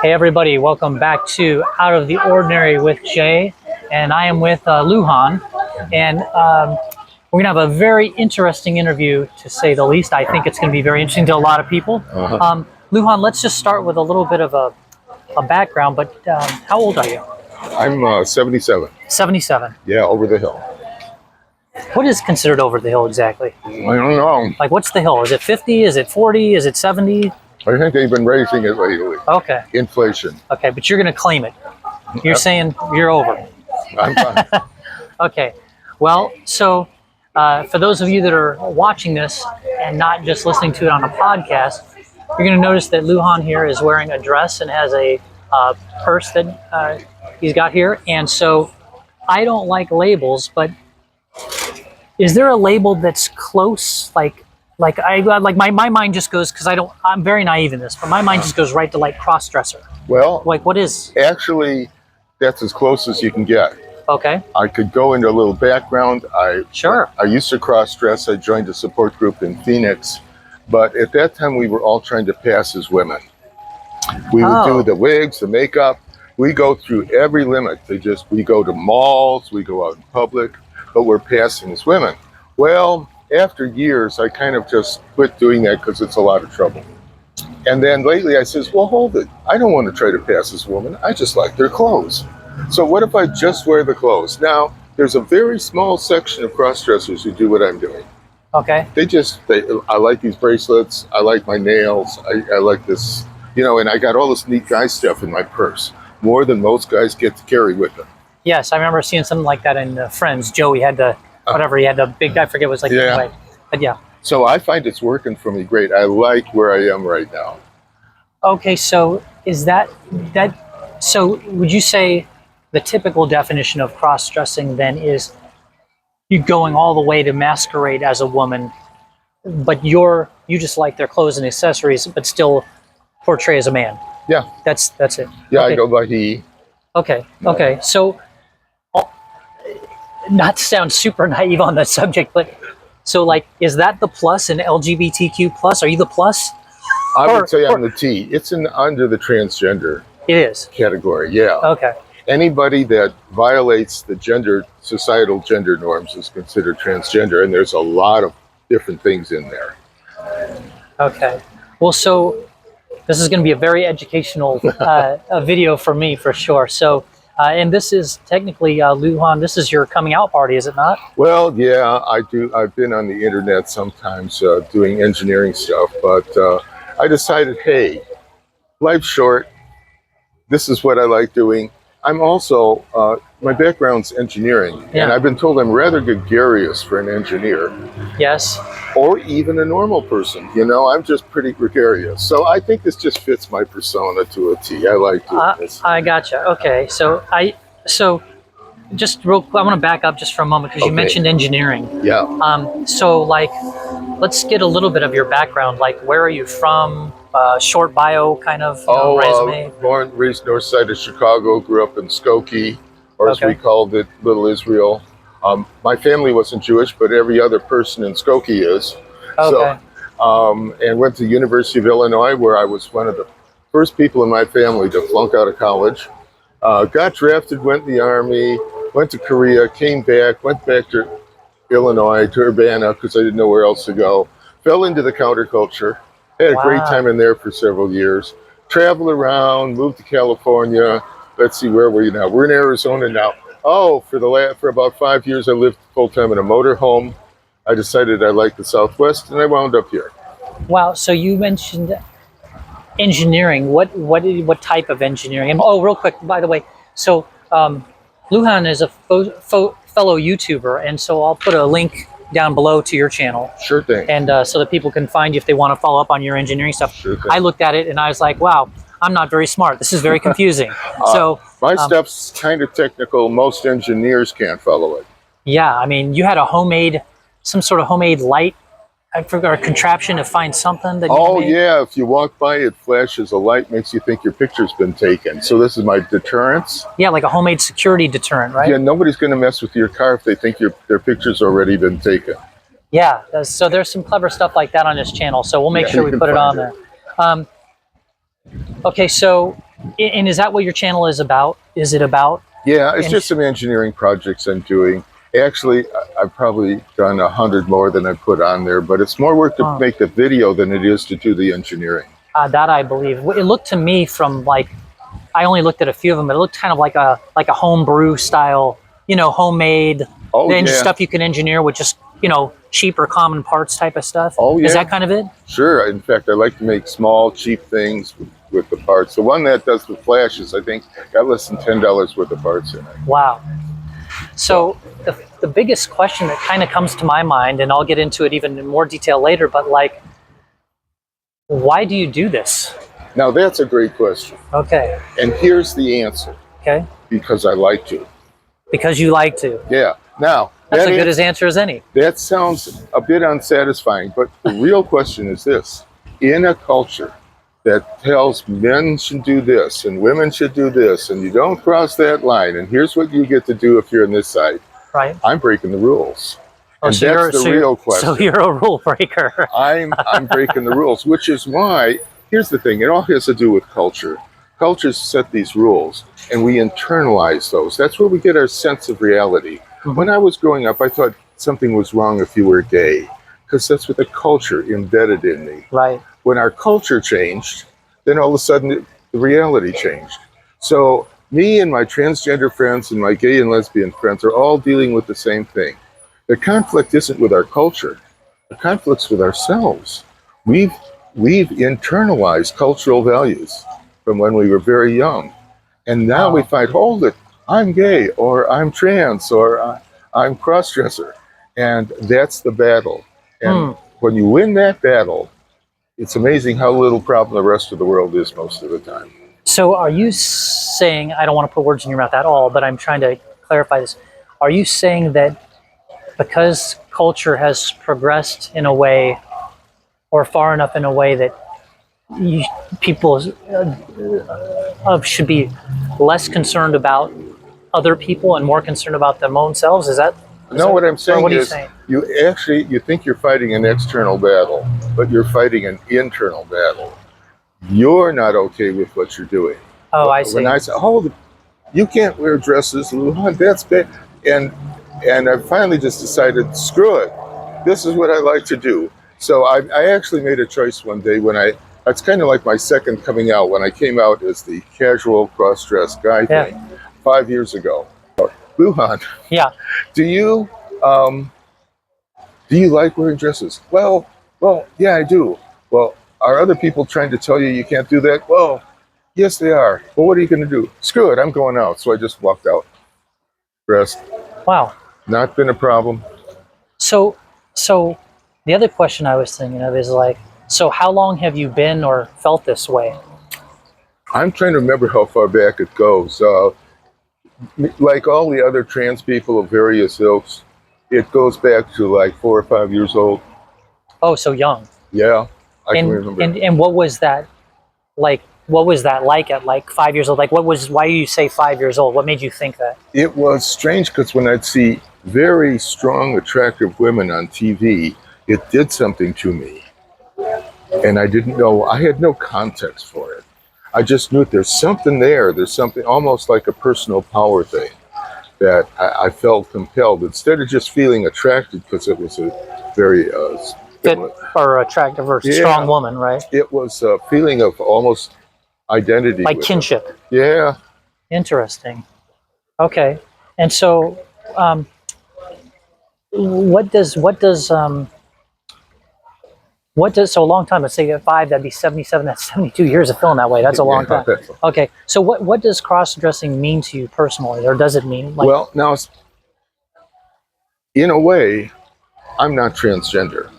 Hey everybody, welcome back to Out of the Ordinary with Jay, and I am with Luhan, and we're gonna have a very interesting interview, to say the least. I think it's gonna be very interesting to a lot of people. Luhan, let's just start with a little bit of a background, but how old are you? I'm 77. 77. Yeah, over the hill. What is considered over the hill exactly? I don't know. Like, what's the hill? Is it 50? Is it 40? Is it 70? I think they've been raising it lately. Okay. Inflation. Okay, but you're gonna claim it. You're saying you're over. I'm fine. Okay. Well, so for those of you that are watching this and not just listening to it on a podcast, you're going to notice that Luhan here is wearing a dress and has a purse that he's got here. And so I don't like labels, but is there a label that's close? Like my mind just goes, because I'm very naive in this, but my mind just goes right to like cross-dresser. Well, Like, what is? actually, that's as close as you can get. Okay. I could go into a little background. Sure. I used to cross-dress. I joined a support group in Phoenix. But at that time, we were all trying to pass as women. We would do the wigs, the makeup. We go through every limit. We go to malls, we go out in public, but we're passing as women. Well, after years, I kind of just quit doing that because it's a lot of trouble. And then lately I says, well, hold it. I don't want to try to pass as a woman. I just like their clothes. So what if I just wear the clothes? Now, there's a very small section of cross-dressers who do what I'm doing. Okay. I like these bracelets. I like my nails. I like this, and I got all this neat guy stuff in my purse. More than most guys get to carry with them. Yes, I remember seeing something like that in Friends. Joey had he had the big, I forget what it was like. Yeah. Anyway. But yeah. So I find it's working for me great. I like where I am right now. Okay, so is so would you say the typical definition of cross-dressing then is you going all the way to masquerade as a woman, but you just like their clothes and accessories, but still portray as a man? Yeah. That's it. Yeah, Okay. I go by he. Okay. Okay. So, not to sound super naive on that subject, but so like, is that the plus in LGBTQ plus? Are you the plus? I would say I'm the T. It's under the transgender It is. category. Yeah. Okay. Anybody that violates the societal gender norms is considered transgender, and there's a lot of different things in there. Okay. Well, so this is going to be a very educational a video for me, for sure. So, and this is technically, Luhan, this is your coming out party, is it not? Well, yeah, I do. I've been on the internet sometimes doing engineering stuff, but I decided, hey, life's short. This is what I like doing. I'm also, my background's engineering, and I've been told I'm rather gregarious for an engineer. Yes. Or even a normal person. I'm just pretty gregarious. So I think this just fits my persona to a T. I like doing this. I gotcha. Okay. So just real quick, I want to back up just for a moment because you mentioned engineering. Yeah. So like, let's get a little bit of your background. Like, where are you from? Short bio kind of resume. Born, raised north side of Chicago, grew up in Skokie, or as we called it, Little Israel. My family wasn't Jewish, but every other person in Skokie is. Okay. So, and went to University of Illinois, where I was one of the first people in my family to flunk out of college. Got drafted, went in the Army, went to Korea, came back, went back to Illinois, to Urbana, because I didn't know where else to go. Fell into the counterculture. Had a great time in there for several years. Traveled around, moved to California. Let's see, where were you now? We're in Arizona now. Oh, for about 5 years, I lived full-time in a motorhome. I decided I liked the Southwest, and I wound up here. Wow. So you mentioned engineering. What type of engineering? And real quick, by the way, so Luhan is a fellow YouTuber, and so I'll put a link down below to your channel. Sure thing. And so that people can find you if they want to follow up on your engineering stuff. Sure thing. I looked at it and I was like, wow, I'm not very smart. This is very confusing. So my stuff's kind of technical. Most engineers can't follow it. Yeah, I mean, you had some sort of homemade light, I forgot, a contraption to find something that you made. Yeah, if you walk by, it flashes a light, makes you think your picture's been taken. So this is my deterrence. Yeah, like a homemade security deterrent, right? Yeah, nobody's going to mess with your car if they think their picture's already been taken. Yeah, so there's some clever stuff like that on this channel, so we'll make sure we put it on there. Okay, so And is that what your channel is about? Is it about? Yeah, it's just some engineering projects I'm doing. Actually, I've probably done 100 more than I put on there, but it's more work to make the video than it is to do the engineering. That I believe. It looked to me from like, I only looked at a few of them, but it looked kind of like a homebrew style, homemade, stuff you can engineer with just, cheap or common parts type of stuff. Oh, yeah. Is that kind of it? Sure. In fact, I like to make small, cheap things with the parts. The one that does the flashes, I think, got less than $10 worth of parts in it. Wow. So the biggest question that kind of comes to my mind, and I'll get into it even in more detail later, but like, why do you do this? Now, that's a great question. Okay. And here's the answer. Okay. Because I like to. Because you like to. Yeah. Now, that's as good as answer as any. That sounds a bit unsatisfying, but the real question is this. In a culture that tells men should do this and women should do this, and you don't cross that line, and here's what you get to do if you're on this side. Right. I'm breaking the rules. Oh, and so that's the real question. So you're a rule breaker. I'm breaking the rules, which is why, here's the thing, it all has to do with culture. Cultures set these rules, and we internalize those. That's where we get our sense of reality. Mm-hmm. When I was growing up, I thought something was wrong if you were gay, because that's what the culture embedded in me. Right. When our culture changed, then all of a sudden the reality changed. So me and my transgender friends and my gay and lesbian friends are all dealing with the same thing. The conflict isn't with our culture. The conflict's with ourselves. We've internalized cultural values from when we were very young. And now we find, hold it, I'm gay, or I'm trans, or I'm cross-dresser. And that's the battle. And when you win that battle, it's amazing how little problem the rest of the world is most of the time. So are you saying, I don't want to put words in your mouth at all, but I'm trying to clarify this. Are you saying that because culture has progressed in a way, or far enough in a way that people should be less concerned about other people and more concerned about their own selves? What I'm saying is you think you're fighting an external battle, but you're fighting an internal battle. You're not okay with what you're doing. Oh, I see. When I say, you can't wear dresses, Luhan, that's bad. And I finally just decided, screw it. This is what I like to do. So I actually made a choice one day it's kind of like my second coming out, when I came out as the casual cross-dressed guy thing 5 years ago. Luhan, do you like wearing dresses? Well, yeah, I do. Well, are other people trying to tell you you can't do that? Well, yes, they are. Well, what are you going to do? Screw it, I'm going out. So I just walked out. Dressed. Wow. Not been a problem. So the other question I was thinking of is like, so how long have you been or felt this way? I'm trying to remember how far back it goes. Like all the other trans people of various ilks, it goes back to like 4 or 5 years old. Oh, so young. Yeah, I can remember. And what was that like? What was that like at like 5 years old? Like, why do you say 5 years old? What made you think that? It was strange because when I'd see very strong, attractive women on TV, it did something to me. And I didn't know, I had no context for it. I just knew there's something there. There's something almost like a personal power thing that I felt compelled, instead of just feeling attracted because it was a very fit or attractive or strong woman, right? It was a feeling of almost identity, like kinship. Yeah. Interesting. Okay. And so what does so a long time, let's say at 5, that'd be 77, that's 72 years of feeling that way. That's a long time. Okay. So what does cross-dressing mean to you personally, or does it mean like? Well, now, in a way, I'm not transgender.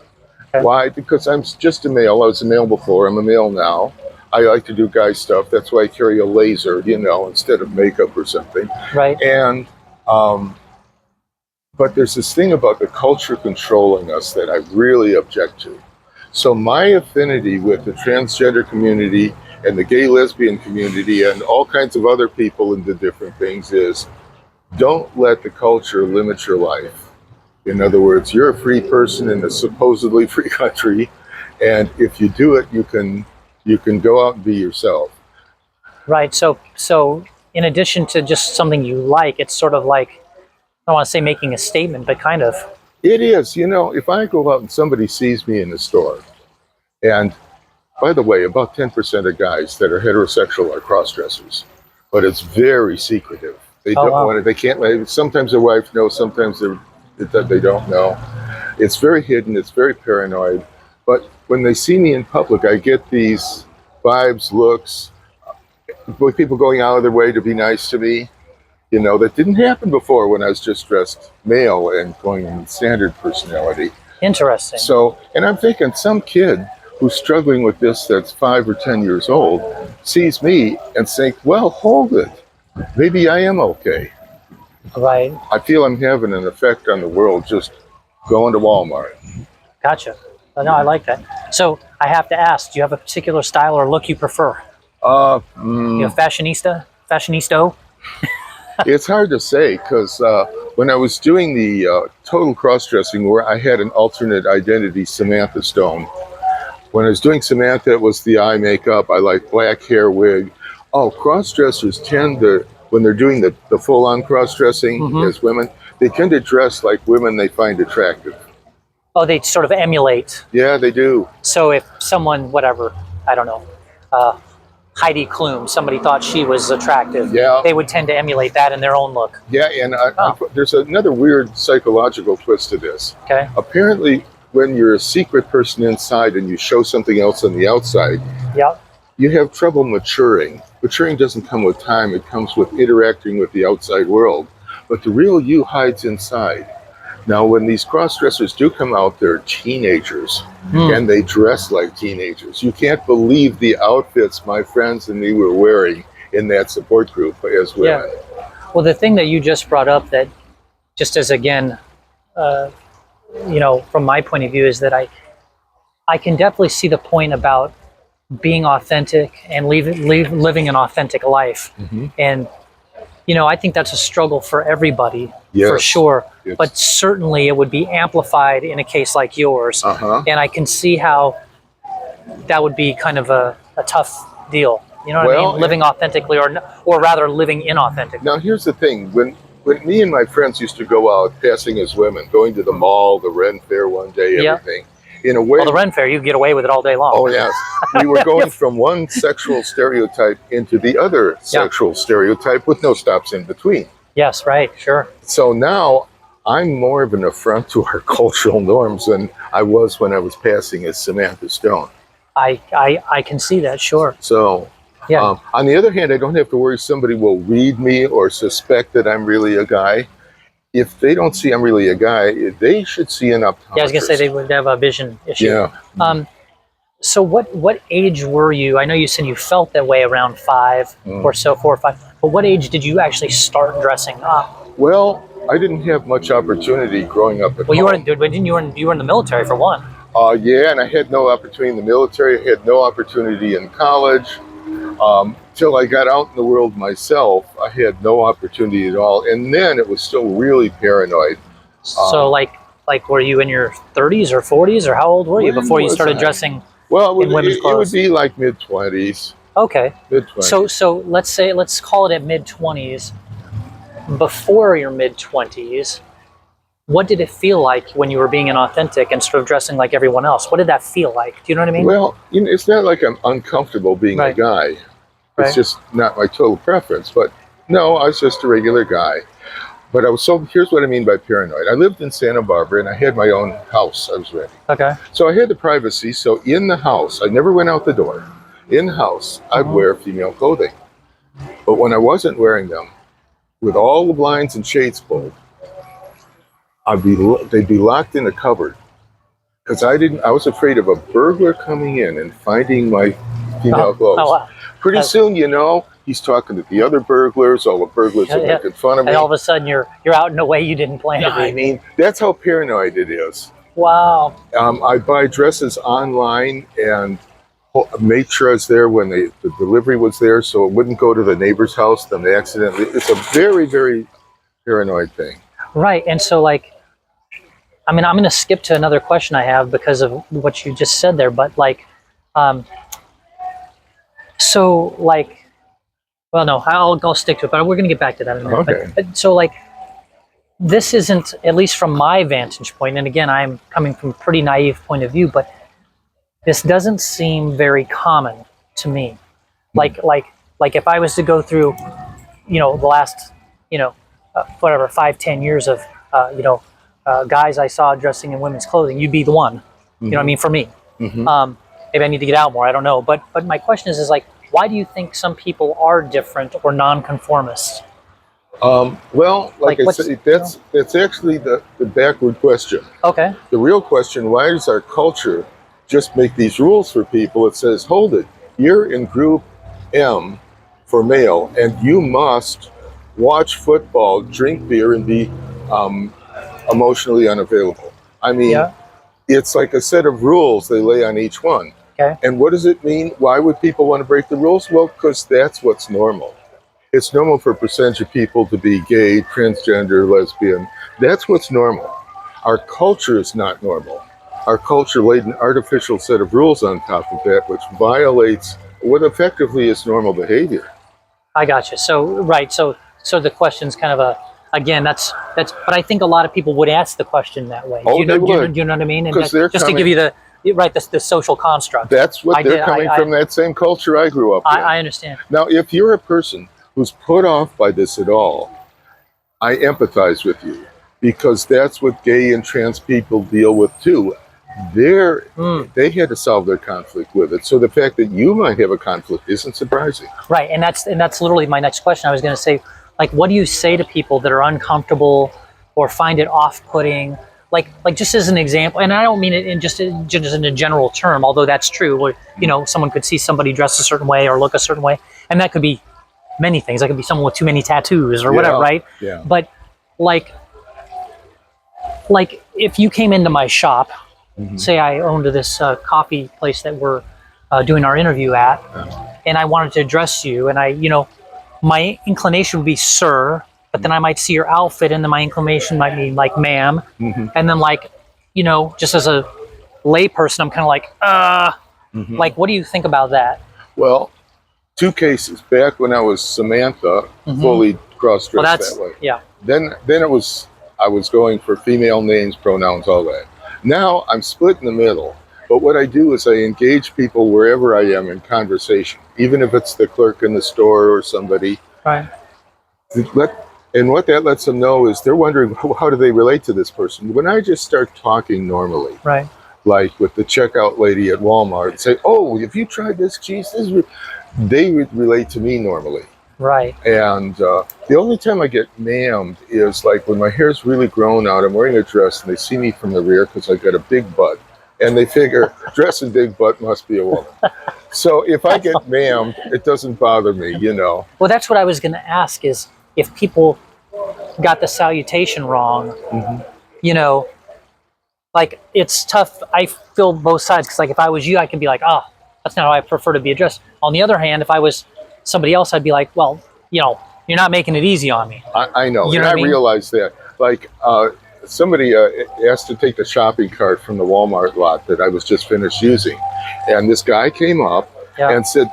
Okay. Why? Because I'm just a male. I was a male before, I'm a male now. I like to do guy stuff. That's why I carry a laser, instead of makeup or something. Right. And, but there's this thing about the culture controlling us that I really object to. So my affinity with the transgender community and the gay lesbian community and all kinds of other people into different things is, don't let the culture limit your life. In other words, you're a free person in a supposedly free country, and if you do it, you can go out and be yourself. Right. So in addition to just something you like, it's sort of like, I don't want to say making a statement, but kind of. It is, if I go out and somebody sees me in the store, and by the way, about 10% of guys that are heterosexual are cross-dressers, but it's very secretive. They Oh, don't wow. want it. They can't. Sometimes their wife knows. Sometimes they don't know. It's very hidden. It's very paranoid. But when they see me in public, I get these vibes, looks, with people going out of their way to be nice to me. That didn't happen before when I was just dressed male and going in standard personality. Interesting. So, and I'm thinking some kid who's struggling with this that's 5 or 10 years old sees me and think, well, hold it. Maybe I am okay. Right. I feel I'm having an effect on the world just going to Walmart. Gotcha. No, I like that. So I have to ask, do you have a particular style or look you prefer? Fashionista? Fashionista? It's hard to say because when I was doing the total cross-dressing where I had an alternate identity, Samantha Stone. When I was doing Samantha, it was the eye makeup. I like black hair, wig. Oh, cross-dressers tend to, when they're doing the full-on cross-dressing as women, they tend to dress like women they find attractive. Oh, they sort of emulate. Yeah, they do. So if someone, whatever, I don't know, Heidi Klum, somebody thought she was attractive, Yeah. they would tend to emulate that in their own look. Yeah, and there's another weird psychological twist to this. Okay. Apparently, when you're a secret person inside and you show something else on the outside, Yep. you have trouble maturing. Maturing doesn't come with time, it comes with interacting with the outside world. But the real you hides inside. Now, when these cross-dressers do come out, they're teenagers, and they dress like teenagers. You can't believe the outfits my friends and me were wearing in that support group as women. Yeah. Well, the thing that you just brought up that just as, again, from my point of view is that I can definitely see the point about being authentic and living an authentic life. And, I think that's a struggle for everybody, for sure. Yes. But certainly it would be amplified in a case like yours. And I can see how that would be kind of a tough deal. You know what I mean? Living authentically or rather living inauthentically. Now, here's the thing. When me and my friends used to go out passing as women, going to the mall, the Ren Fair one day, everything, in a way... Well, the Ren Fair, you can get away with it all day long. Oh, yes. We were going from one sexual stereotype into the other sexual stereotype with no stops in between. Yes, right, sure. So now I'm more of an affront to our cultural norms than I was when I was passing as Samantha Stone. I can see that, sure. So, on the other hand, I don't have to worry somebody will read me or suspect that I'm really a guy. If they don't see I'm really a guy, they should see an optometrist. Yeah, I was going to say they would have a vision issue. Yeah. So what age were you? I know you said you felt that way around 5 or so, 4 or 5. But what age did you actually start dressing up? Well, I didn't have much opportunity growing up at home. You were in the military for one. Yeah, and I had no opportunity in the military. I had no opportunity in college. Till I got out in the world myself, I had no opportunity at all. And then it was still really paranoid. So like were you in your 30s or 40s or how old were you before you started dressing in women's clothes? It would be like mid-20s. Okay. Mid-20s. So let's call it at mid-20s. Before your mid-20s, what did it feel like when you were being inauthentic and sort of dressing like everyone else? What did that feel like? Do you know what I mean? Well, it's not like I'm uncomfortable being a guy. It's just not my total preference. But no, I was just a regular guy. But here's what I mean by paranoid. I lived in Santa Barbara and I had my own house I was renting. Okay. So I had the privacy. So in the house, I never went out the door. In the house, I'd wear female clothing. But when I wasn't wearing them, with all the blinds and shades pulled, they'd be locked in a cupboard. Because I was afraid of a burglar coming in and finding my female clothes. Oh, wow. Pretty soon, he's talking to the other burglars. All the burglars are making fun of me. And all of a sudden, you're out in a way you didn't plan to be. I mean, that's how paranoid it is. Wow. I buy dresses online and made sure I was there when the delivery was there, so it wouldn't go to the neighbor's house. Then they accidentally. It's a very, very paranoid thing. Right, and so I'm going to skip to another question I have because of what you just said there, but Well, no, I'll stick to it, but we're going to get back to that in a minute. Okay. But so, like, this isn't, at least from my vantage point, and again, I'm coming from a pretty naive point of view, but this doesn't seem very common to me. Like if I was to go through, the last, whatever, 5, 10 years of, guys I saw dressing in women's clothing, you'd be the one. You know what I mean? For me, maybe I need to get out more. I don't know. But my question is like, why do you think some people are different or nonconformists? Well, like I said, that's actually the backward question. Okay. The real question: why does our culture just make these rules for people? It says, "Hold it, you're in group M for male, and you must watch football, drink beer, and be emotionally unavailable." I mean, Yeah. it's like a set of rules they lay on each one. Okay. And what does it mean? Why would people want to break the rules? Well, because that's what's normal. It's normal for a percentage of people to be gay, transgender, lesbian. That's what's normal. Our culture is not normal. Our culture laid an artificial set of rules on top of that, which violates what effectively is normal behavior. I got you. So right. So the question's kind of again, that's. But I think a lot of people would ask the question that way. Oh, they would. Do you know what I mean? And Because they're just to give you the social construct. That's what they're coming from, that same culture I grew up in. I understand. Now, if you're a person who's put off by this at all, I empathize with you, because that's what gay and trans people deal with too. They had to solve their conflict with it. So the fact that you might have a conflict isn't surprising. Right, and that's literally my next question. I was going to say, like, what do you say to people that are uncomfortable or find it off-putting? Like just as an example, and I don't mean it just in a general term, although that's true. Where, someone could see somebody dressed a certain way or look a certain way, and that could be many things. That could be someone with too many tattoos or whatever, right? Yeah. But like if you came into my shop, say I owned this coffee place that we're doing our interview at, and I wanted to address you, and my inclination would be sir, but then I might see your outfit, and then my inclination might be like ma'am, and then just as a layperson, I'm kind of like, like, what do you think about that? Well, two cases. Back when I was Samantha, fully cross-dressed that way. Yeah. Then I was going for female names, pronouns, all that. Now I'm split in the middle. But what I do is I engage people wherever I am in conversation, even if it's the clerk in the store or somebody. Right. And what that lets them know is they're wondering, how do they relate to this person? When I just start talking normally, right, like with the checkout lady at Walmart, and say, "Oh, have you tried this cheese?" They relate to me normally. Right. And the only time I get ma'amed is like when my hair's really grown out, I'm wearing a dress, and they see me from the rear because I've got a big butt. And they figure dressing big butt must be a woman. So if I get ma'amed, it doesn't bother me, Well, that's what I was going to ask, is if people got the salutation wrong, like, it's tough. I feel both sides, because like if I was you, I could be like, oh, that's not how I prefer to be addressed. On the other hand, if I was somebody else, I'd be like, well, you're not making it easy on me. I know, you know and I mean? realize that. Like, somebody asked to take the shopping cart from the Walmart lot that I was just finished using. And this guy came up and said,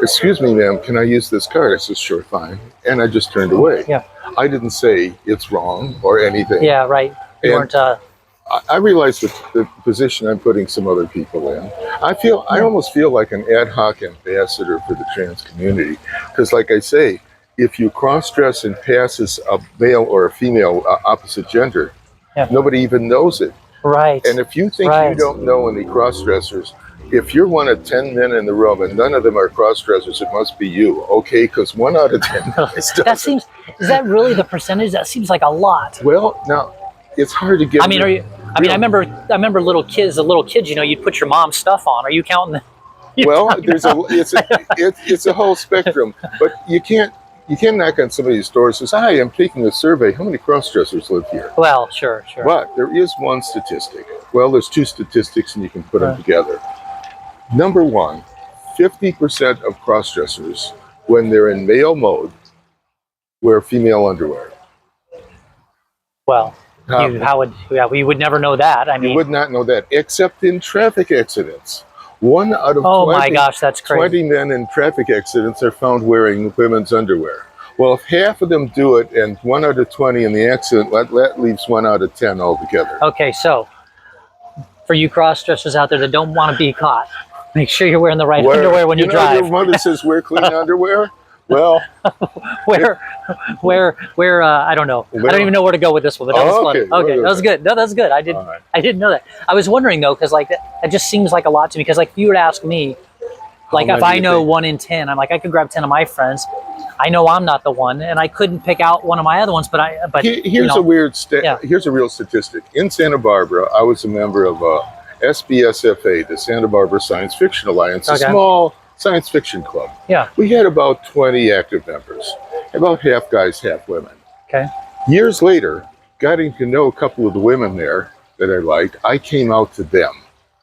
"Excuse me, ma'am, can I use this cart?" I said, "Sure, fine." And I just turned away. Yeah. I didn't say it's wrong or anything. Yeah, right. You weren't... I realize the position I'm putting some other people in. I almost feel like an ad hoc ambassador for the trans community. Because like I say, if you cross-dress and pass as a male or a female opposite gender, nobody even knows it. Right. And if you think you don't know any cross-dressers, if you're one of 10 men in the room and none of them are cross-dressers, it must be you, okay? Because 1 out of 10 guys doesn't. Is that really the percentage? That seems like a lot. Well, now, it's hard to get... I remember little kids, you'd put your mom's stuff on. Are you counting the... Well, it's a whole spectrum, but you can't knock on somebody's door and says, "Hi, I'm taking a survey. How many cross-dressers live here?" Well, sure. But there is one statistic. Well, there's two statistics, and you can put them together. Number one, 50% of cross-dressers, when they're in male mode, wear female underwear. Well, we would never know that. I mean, you would not know that, except in traffic accidents. 1 out of Oh 20, my gosh, that's crazy. 20 men in traffic accidents are found wearing women's underwear. Well, if half of them do it and 1 out of 20 in the accident, that leaves 1 out of 10 altogether. Okay, so for you cross-dressers out there that don't want to be caught, make sure you're wearing the right underwear when you drive. Your mother says wear clean underwear. Well, where I don't know. I don't even know where to go with this one, but that was funny. Okay, that was good. No, that's good. I didn't know that. I was wondering though, because like that just seems like a lot to me. Because like if you would ask me, like if I know 1 in 10, I'm like I could grab 10 of my friends. I know I'm not the one, and I couldn't pick out one of my other ones. But here's a weird here's a real statistic. In Santa Barbara, I was a member of SBSFA, the Santa Barbara Science Fiction Alliance, a small science fiction club. Yeah. We had about 20 active members, about half guys, half women. Okay. Years later, getting to know a couple of the women there that I liked, I came out to them.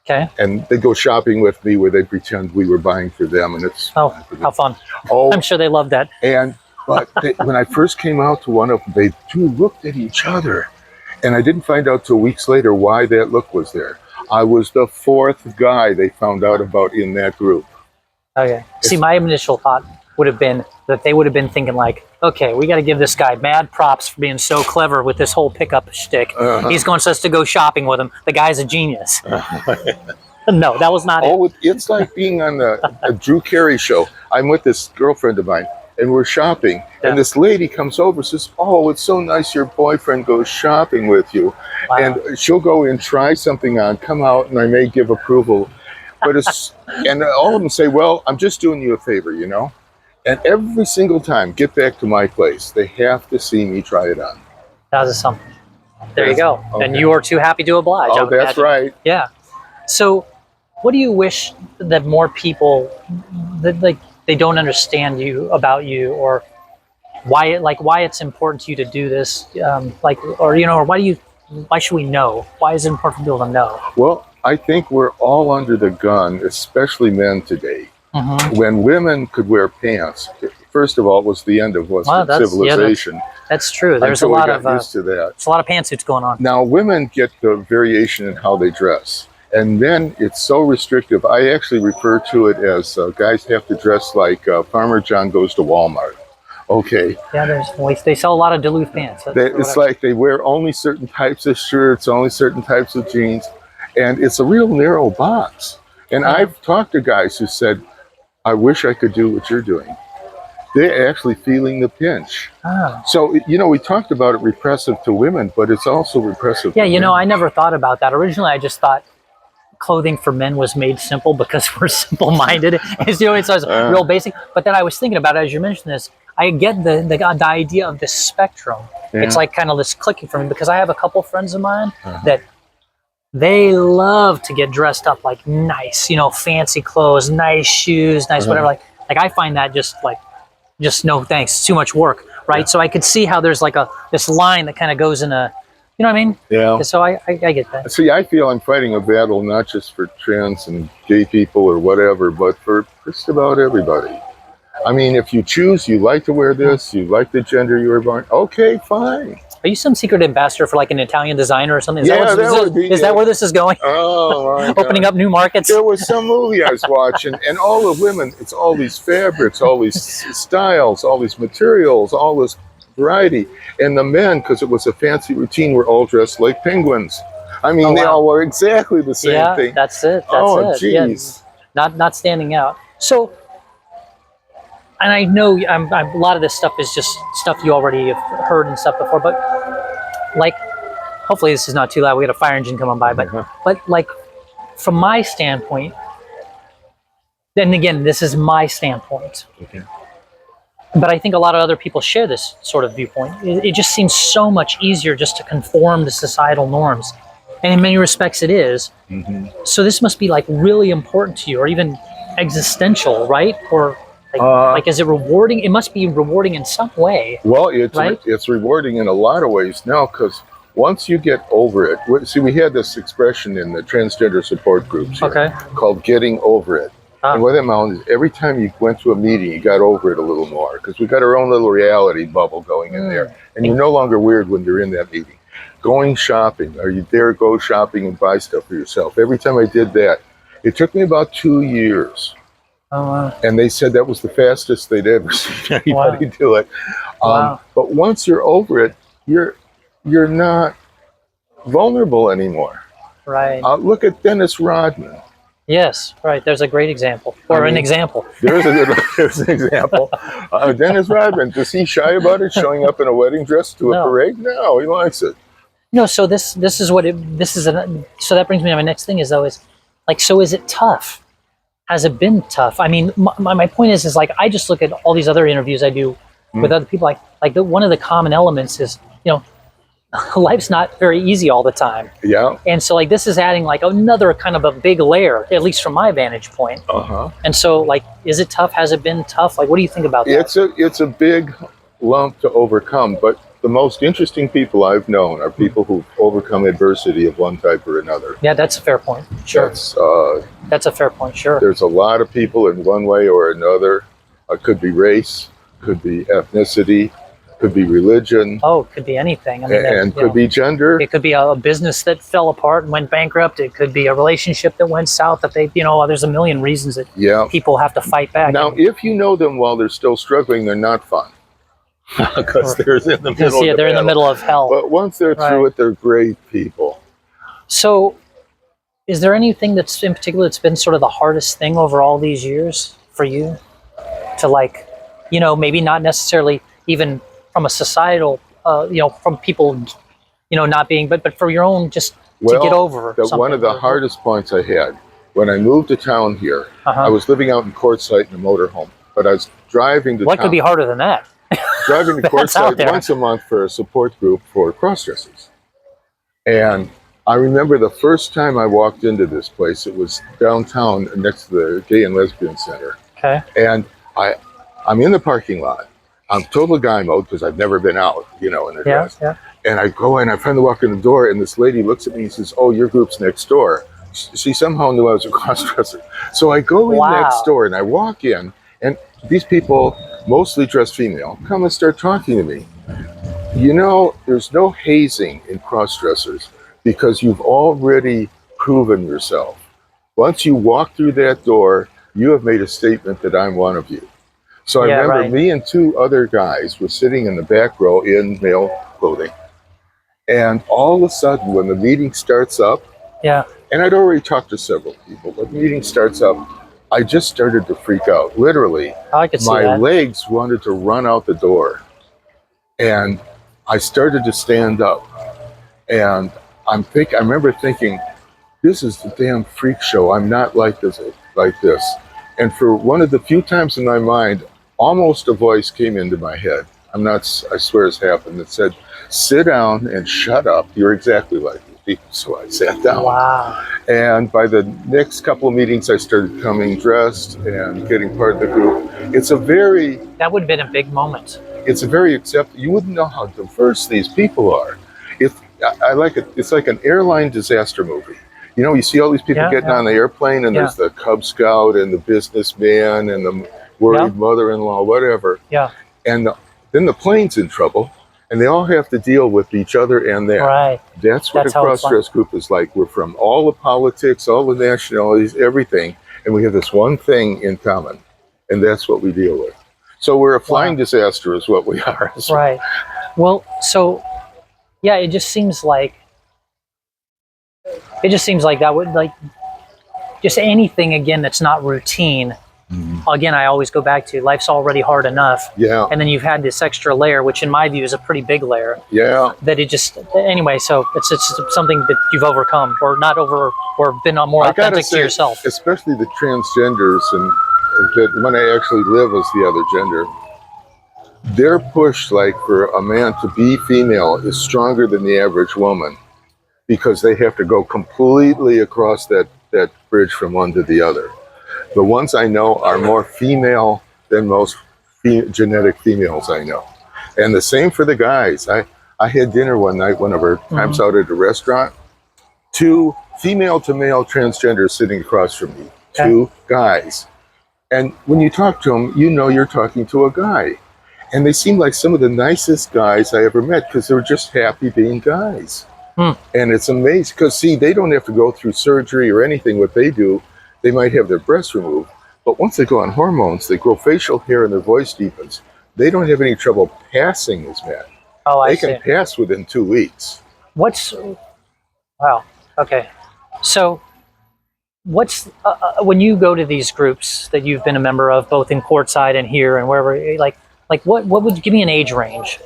Okay. And they go shopping with me where they pretend we were buying for them, and it's how fun. Oh, I'm sure they love that. But when I first came out to one of them, they two looked at each other, and I didn't find out till weeks later why that look was there. I was the 4th guy they found out about in that group. Okay. See, my initial thought would have been that they would have been thinking like, okay, we got to give this guy mad props for being so clever with this whole pickup shtick. He's going us to go shopping with him. The guy's a genius. No, that was not it. It's like being on a Drew Carey show. I'm with this girlfriend of mine, and we're shopping, and this lady comes over and says, "Oh, it's so nice your boyfriend goes shopping with you." Wow. And she'll go and try something on, come out, and I may give approval. But and all of them say, "Well, I'm just doing you a favor, you know." And every single time, get back to my place, they have to see me try it on. That was something. There you go. Okay. And you are too happy to oblige. Oh, that's right. Yeah. So, what do you wish that more people that like they don't understand about you, or why it's important to you to do this, or why should we know? Why is it important for people to know? Well, I think we're all under the gun, especially men today. Mm-hmm. When women could wear pants, first of all, it was the end of Western civilization. Yeah, that's true. There's a lot of used to that. It's a lot of pantsuits going on. Now, women get the variation in how they dress, and then it's so restrictive. I actually refer to it as guys have to dress like Farmer John goes to Walmart. Okay. Yeah, they sell a lot of Duluth pants. It's like they wear only certain types of shirts, only certain types of jeans, and it's a real narrow box. And I've talked to guys who said, I wish I could do what you're doing. They're actually feeling the pinch. Oh. So, we talked about it repressive to women, but it's also repressive to men. I never thought about that. Originally, I just thought clothing for men was made simple because we're simple-minded. It's real basic. But then I was thinking about it as you mentioned this. I get the idea of this spectrum. Yeah. It's like kind of this clicking for me because I have a couple friends of mine that they love to get dressed up like nice, fancy clothes, nice shoes, nice whatever. Like I find that just no thanks, it's too much work, right? Yeah. So I could see how there's like this line that kind of goes in a, you know what I mean? Yeah. So I get that. See, I feel I'm fighting a battle not just for trans and gay people or whatever, but for just about everybody. I mean, if you choose, you like to wear this, you like the gender you were born, okay, fine. Are you some secret ambassador for like an Italian designer or something? Is that where this is going? Oh, my Opening up new markets? There was some movie I was watching, and all the women, it's all these fabrics, all these styles, all these materials, all this variety. And the men, because it was a fancy routine, were all dressed like penguins. I mean, they all wore exactly the same thing. That's it. Jeez. Yeah, not standing out. So, and I know a lot of this stuff is just stuff you already have heard and stuff before, but like, hopefully this is not too loud. We got a fire engine coming by, but like, from my standpoint, then again, this is my standpoint. Okay. But I think a lot of other people share this sort of viewpoint. It just seems so much easier just to conform to societal norms. And in many respects it is. Mm-hmm. So this must be like really important to you, or even existential, right? Or like, is it rewarding? It must be rewarding in some way. Well, it's rewarding in a lot of ways now, because once you get over it, see, we had this expression in the transgender support groups here called getting over it. And what that meant is every time you went to a meeting, you got over it a little more, because we got our own little reality bubble going in there. And you're no longer weird when you're in that meeting. Going shopping, are you there, go shopping and buy stuff for yourself. Every time I did that, It took me about 2 years. Oh, wow. And they said that was the fastest they'd ever seen anybody do it. Wow. But once you're over it, you're not vulnerable anymore. Right. Look at Dennis Rodman. Yes, right. There's a great example, or an example. There's an example. Dennis Rodman, does he shy about it, showing up in a wedding dress to a parade? No, he likes it. No, so this is what so that brings me to my next thing is like, so is it tough? Has it been tough? I mean, my point is like, I just look at all these other interviews I do with other people, one of the common elements is, life's not very easy all the time. Yeah. And so like, this is adding like another kind of a big layer, at least from my vantage point. And so like, is it tough? Has it been tough? Like, what do you think about that? It's a big lump to overcome, but the most interesting people I've known are people who've overcome adversity of one type or another. Yeah, that's a fair point. Sure. That's a fair point. Sure. There's a lot of people in one way or another. It could be race, could be ethnicity, could be religion. Oh, it could be anything. I mean, and could be gender. It could be a business that fell apart and went bankrupt. It could be a relationship that went south. That there's a million reasons that people have to fight back. Now, if you know them while they're still struggling, they're not fun. Because they're in the middle. Yeah, they're in the middle of hell. But once they're through it, they're great people. So, is there anything that's in particular that's been sort of the hardest thing over all these years for you to maybe not necessarily even from a societal, from people, not being, but for your own, just to get over one of the hardest points I had when I moved to town here, I was living out in Quartzsite in a motorhome, but I was driving to town. What could be harder than that? Driving to Quartzsite once a month for a support group for cross-dressers. And I remember the first time I walked into this place, it was downtown next to the Gay and Lesbian Center. Okay. And I'm in the parking lot. I'm total guy mode because I've never been out, in a dress. Yeah. And I go in, I finally walk in the door, and this lady looks at me and says, "Oh, your group's next door." She somehow knew I was a cross-dresser. So I go in next door and I walk in, and these people, mostly dressed female, come and start talking to me. There's no hazing in cross-dressers because you've already proven yourself. Once you walk through that door, you have made a statement that I'm one of you. So I remember me and two other guys were sitting in the back row in male clothing. And all of a sudden, when the meeting starts up, and I'd already talked to several people, but the meeting starts up, I just started to freak out. Literally, my legs wanted to run out the door. And I started to stand up. And I remember thinking, this is the damn freak show. I'm not like this. And for one of the few times in my mind, almost a voice came into my head. I swear it's happened. It said, "Sit down and shut up. You're exactly like these people." So I sat down. Wow. And by the next couple of meetings, I started coming dressed and getting part of the group. That would have been a big moment. It's a very you wouldn't know how diverse these people are. I like it. It's like an airline disaster movie. You see all these people getting on the airplane, and there's the Cub Scout and the businessman and the worried mother-in-law, whatever. Yeah. And then the plane's in trouble, and they all have to deal with each other and that. Right. That's what a cross-dress group is like. We're from all the politics, all the nationalities, everything, and we have this one thing in common, and that's what we deal with. So we're a flying disaster is what we are. Right. Well, so, it just seems like that would, just anything, again, that's not routine. Again, I always go back to life's already hard enough. Yeah. And then you've had this extra layer, which in my view is a pretty big layer. Yeah. That it just, anyway, so it's something that you've overcome or not over, or been more authentic to yourself. Especially the transgenders, and that when I actually live as the other gender, their push, for a man to be female is stronger than the average woman because they have to go completely across that bridge from one to the other. The ones I know are more female than most genetic females I know. And the same for the guys. I had dinner one night, one of our times out at a restaurant, 2 female to male transgenders sitting across from me, 2 guys. And when you talk to them, you're talking to a guy. And they seem like some of the nicest guys I ever met because they're just happy being guys. And it's amazing because, they don't have to go through surgery or anything. What they do, they might have their breasts removed, but once they go on hormones, they grow facial hair and their voice deepens. They don't have any trouble passing as men. Oh, I They see. can pass within 2 weeks. Wow. Okay. So what's when you go to these groups that you've been a member of, both in courtside and here and wherever, like what would give me an age range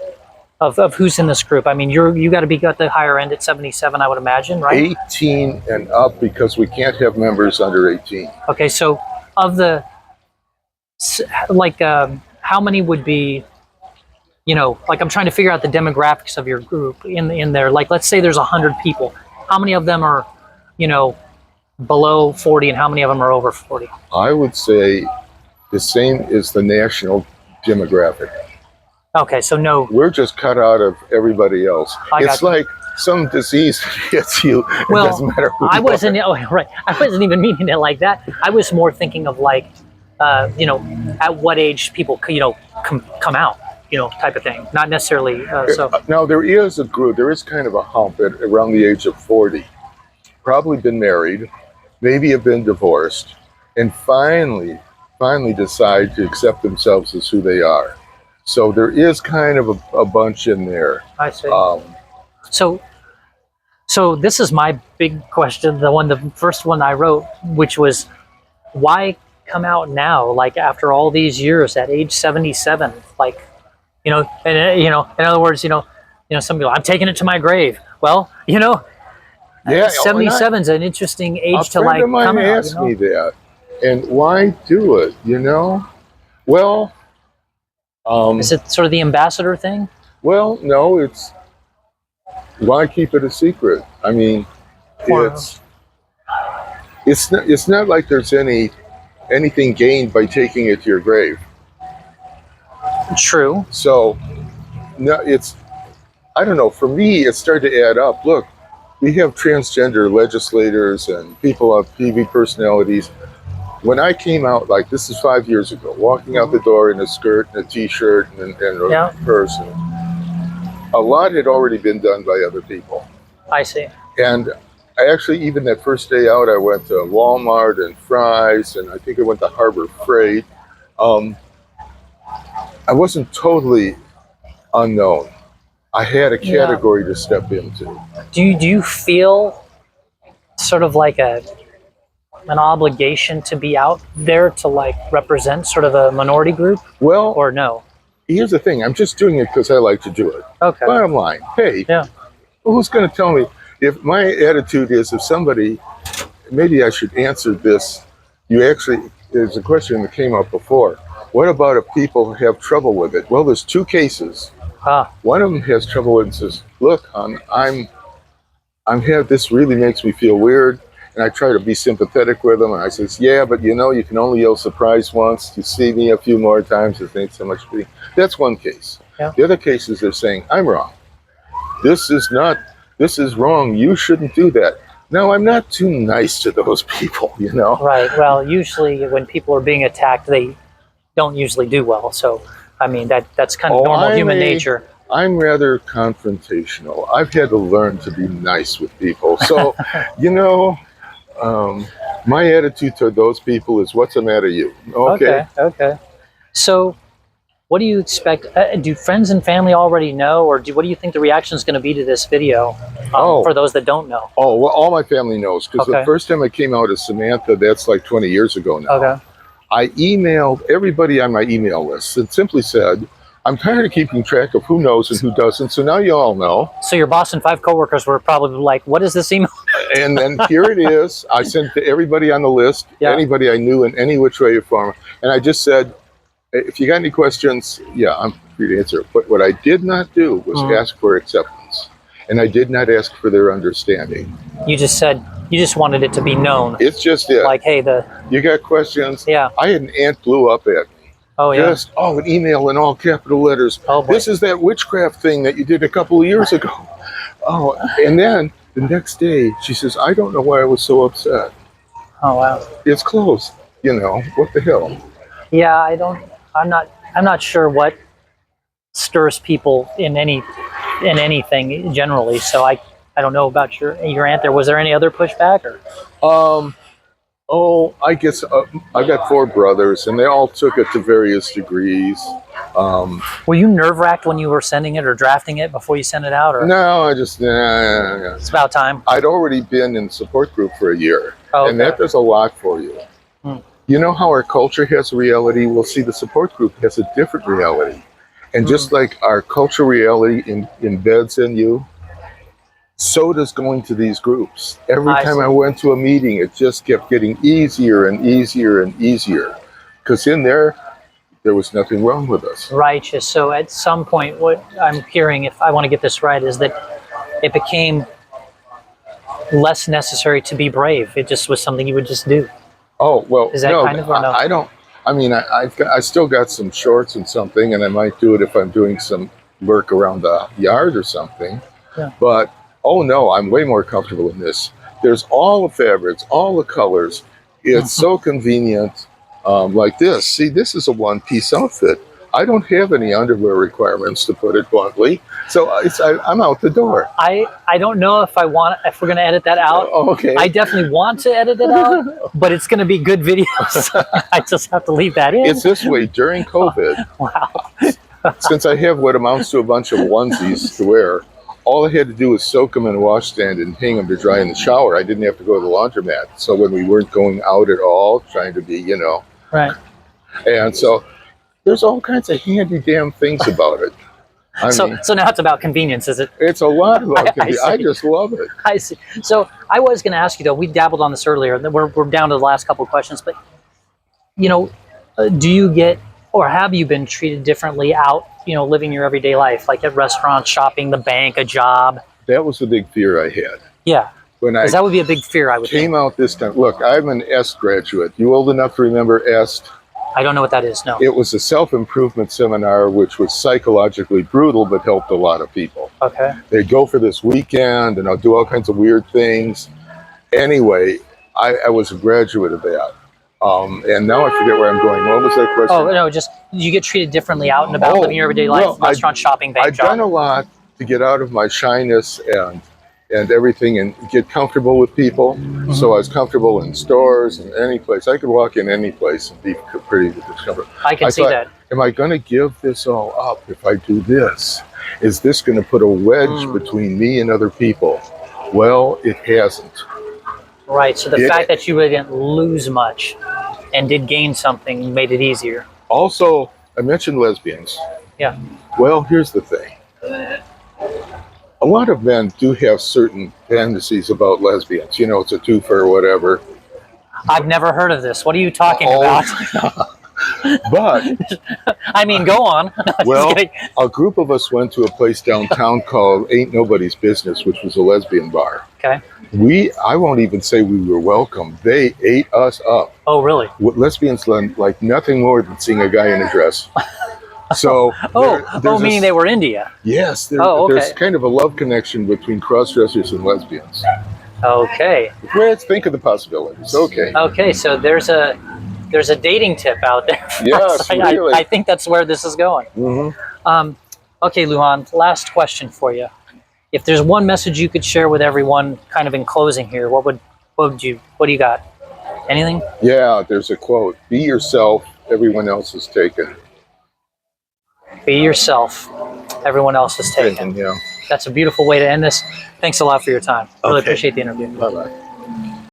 of who's in this group? I mean, you got to be at the higher end at 77, I would imagine, right? 18 and up, because we can't have members under 18. Okay, so of the like, how many would be, like I'm trying to figure out the demographics of your group in there. Like, let's say there's 100 people. How many of them are, below 40, and how many of them are over 40? I would say the same as the national demographic. Okay, so no. We're just cut out of everybody else. It's you. like some disease hits you. Well, it doesn't matter who I you wasn't. are. Oh, right. I wasn't even meaning it like that. I was more thinking of like, at what age people, come out, type of thing. Not necessarily. Now there is a group. There is kind of a hump at around the age of 40. Probably been married, maybe have been divorced, and finally decide to accept themselves as who they are. So there is kind of a bunch in there. I see. So this is my big question, the first one I wrote, which was, why come out now, like after all these years at age 77? Like, in other words, some people, I'm taking it to my grave. Well, Yeah, 77 is an interesting age to like come out. A friend of mine asked me that, and why do it? Well, is it sort of the ambassador thing? Well, no, it's why keep it a secret? I mean, it's not like there's anything gained by taking it to your grave. True. So, no, I don't know. For me, it started to add up. Look, we have transgender legislators and people on TV personalities. When I came out, like this is 5 years ago, walking out the door in a skirt and a t-shirt and a purse, a lot had already been done by other people. I see. And I actually, even that first day out, I went to Walmart and Fry's, and I think I went to Harbor Freight. I wasn't totally unknown. I had a category to step into. Do you feel sort of like an obligation to be out there to like represent sort of a minority group? Well, or no? Here's the thing. I'm just doing it because I like to do it. Okay. Bottom line, hey, who's going to tell me? If my attitude is, if somebody, maybe I should answer this. There's a question that came up before. What about if people have trouble with it? Well, there's 2 cases. One of them has trouble with it and says, look, this really makes me feel weird. And I try to be sympathetic with them. And I says, yeah, but you can only yell surprise once. You see me a few more times, it thanks so much for me. That's one case. Yeah. The other case is they're saying, I'm wrong. This is wrong. You shouldn't do that. No, I'm not too nice to those people, Right. Well, usually when people are being attacked, they don't usually do well. So, I mean, that's kind of normal human nature. I'm rather confrontational. I've had to learn to be nice with people. So, my attitude toward those people is, what's the matter, you? Okay. So, what do you expect? Do friends and family already know, or what do you think the reaction is going to be to this video for those that don't know? Oh, well, all my family knows, because the first time I came out as Samantha, that's like 20 years ago now. Okay. I emailed everybody on my email list and simply said, I'm tired of keeping track of who knows and who doesn't, so now you all know. So your boss and 5 coworkers were probably like, what is this email? And then here it is. I sent to everybody on the list, anybody I knew in any which way or form, and I just said, if you got any questions, I'm free to answer. But what I did not do was ask for acceptance, and I did not ask for their understanding. You just said, you just wanted it to be known. It's just it. Like, hey, you got questions? Yeah. I had an ant blew up at me. Oh, yeah. An email in all capital letters. Oh, boy. This is that witchcraft thing that you did a couple of years ago. Oh, and then the next day she says, I don't know why I was so upset. Oh, wow. It's closed. What the hell? Yeah, I'm not sure what stirs people in anything generally. So I don't know about your aunt there. Was there any other pushback, or? Oh, I guess I got 4 brothers, and they all took it to various degrees. Were you nerve-wracked when you were sending it or drafting it before you sent it out, or No, I just nah. it's about time? I'd already been in support group for a year, Oh, and that okay. does a lot for you. Hmm. You know how our culture has a reality? We'll see the support group has a different reality. And just like our cultural reality embeds in you, so does going to these groups. Every I time see. I went to a meeting, it just kept getting easier and easier and easier. Because in there was nothing wrong with us. Righteous. So at some point, what I'm hearing, if I want to get this right, is that it became less necessary to be brave. It just was something you would just do. Oh, well, Is that no, kind of, or no? I don't. I mean, I still got some shorts and something, and I might do it if I'm doing some work around the yard or something. Yeah. But, oh no, I'm way more comfortable in this. There's all the fabrics, all the colors. It's so convenient. Like this. See, this is a one-piece outfit. I don't have any underwear requirements, to put it bluntly. So I'm out the door. I don't know if we're going to edit that out. Okay. I definitely want to edit it out, but it's going to be good videos. I just have to leave that in. It's this way during COVID. Wow. Since I have what amounts to a bunch of onesies to wear, all I had to do was soak them in a washstand and hang them to dry in the shower. I didn't have to go to the laundromat. So when we weren't going out at all, trying to be, Right. And so there's all kinds of handy damn things about it. So now it's about convenience, is it? It's a lot about I I see. just love it. I see. So I was going to ask you, though, we dabbled on this earlier, and we're down to the last couple of questions, but, do you get, or have you been treated differently out, living your everyday life, like at restaurants, shopping, the bank, a job? That was the big fear I had. Yeah. When I Because that would be a big fear, I would think. came out this time. Look, I'm an EST graduate. You old enough to remember EST? I don't know what that is, no. It was a self-improvement seminar which was psychologically brutal but helped a lot of people. Okay. They'd go for this weekend and I'll do all kinds of weird things. Anyway, I was a graduate of that. And now I forget where I'm going. What was that question? Oh, no, just you get treated differently out and about, living your everyday life, well, restaurant, shopping, bank, I've job. done a lot to get out of my shyness and everything and get comfortable with people. Mm-hmm. So I was comfortable in stores and any place. I could walk in any place and be pretty discomfort. I can see that. Am I going to give this all up if I do this? Is this going to put a wedge between me and other people? Well, it hasn't. Right. So the fact that you really didn't lose much and did gain something made it easier. Also, I mentioned lesbians. Yeah. Well, here's the thing. A lot of men do have certain fantasies about lesbians. It's a twofer or whatever. I've never heard of this. What are you talking about? But I mean, go on. Well, a group of us went to a place downtown called Ain't Nobody's Business, which was a lesbian bar. Okay. I won't even say we were welcome. They ate us up. Oh, really? Lesbians like nothing more than seeing a guy in a dress. So meaning they were India. Yes, okay. There's kind of a love connection between cross-dressers and lesbians. Okay. Let's think of the possibilities. Okay. Okay, so there's a dating tip out there. Yes, really. I think that's where this is going. Mm-hmm. Okay, Luhan, last question for you. If there's one message you could share with everyone, kind of in closing here, what do you got? Anything? Yeah, there's a quote: "Be yourself. Everyone else is taken." Be yourself. Everyone else is taken. Yeah. That's a beautiful way to end this. Thanks a lot for your time. Really appreciate the interview. Bye-bye.